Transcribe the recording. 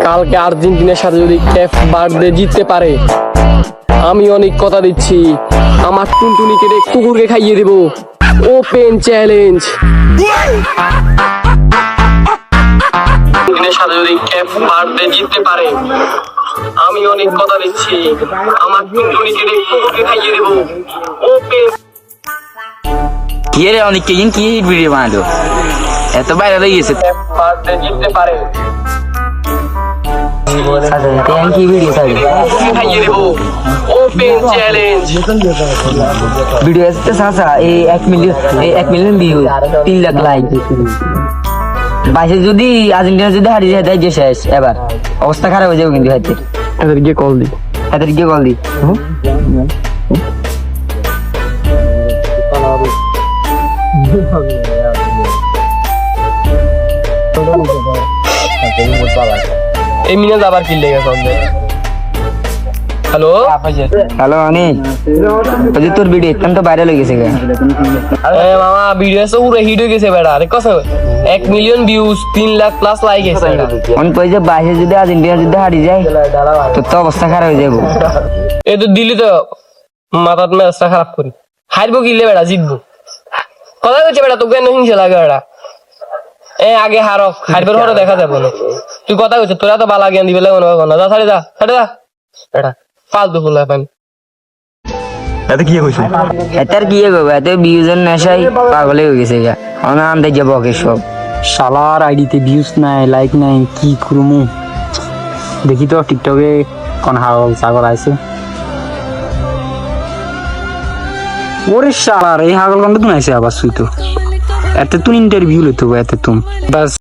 কালকে আর্জেন্টিনার সাথে যদি কেপ বার্থডে জিততে পারে, আমি অনেক কথা দিচ্ছি, আমার টুনটুনিকে কুকুরকে খাইয়ে দেব। Open challenge. আর্জেন্টিনার সাথে যদি কেপ বার্থডে জিততে পারে, আমি অনেক কথা দিচ্ছি, আমার টুনটুনিকে কুকুরকে খাইয়ে দেব। ওপেন। কি রে অনেক কেজিন কি ভিডিও বানালো এত বাইরে হয়ে গেছে কেপ বার্থডে জিততে পারে, কি ভিডিও ছাড়বে খাইয়ে দেব। Open challenge. ভিডিও আসতে সাসা এই 1 মিলিয়ন ভিউ 3 লাখ লাইক বাইরে যদি আর্জেন্টিনা যদি হারিয়ে যায় তাই যে শেষ এবার অবস্থা খারাপ হয়ে যাবে কিন্তু এদেরকে কল দি। এই মিনাজ আবার কি লেগে গেছে? হ্যালো হ্যালো অনিক ওই যে তোর ভিডিও একদম তো ভাইরাল হয়ে গেছে মামা, ভিডিও সব পুরো হিট হয়ে গেছে বেটা। আরে কত 1 million views 3 lakh plus like আছে। অন কই যে বাইরে যদি আর্জেন্টিনা যদি হারিয়ে যায় তোর তো অবস্থা খারাপ হয়ে যাবে। এই তো দিল্লি তো মাথার মেজাজটা খারাপ করি। হারবো কিনলে বেটা, জিতবো। কথা হচ্ছে বেটা, তোকে হিংসা লাগে বেটা। আগে হারবার পরে দেখা যাবে না। তুই কথা হচ্ছে তোরা তো বালা জ্ঞান দিবে না। যা ছাড়ে যা বেটা, ফালতু ফুল পানি। এতে কি হয়েছে? এটার কি হবে এত ভিউজের নেশাই পাগল হয়ে গেছে গা আনন্দে যাবো ওকে সব শালার আইডিতে ভিউজ নাই, লাইক নাই, কি করবো দেখি তো টিকটকে কোন হাগল ছাগল আছে। ওরে শালার এই হাগল কোন আইছে আবার সুই তো এত তুই ইন্টারভিউ লইতো এত তুমি বাস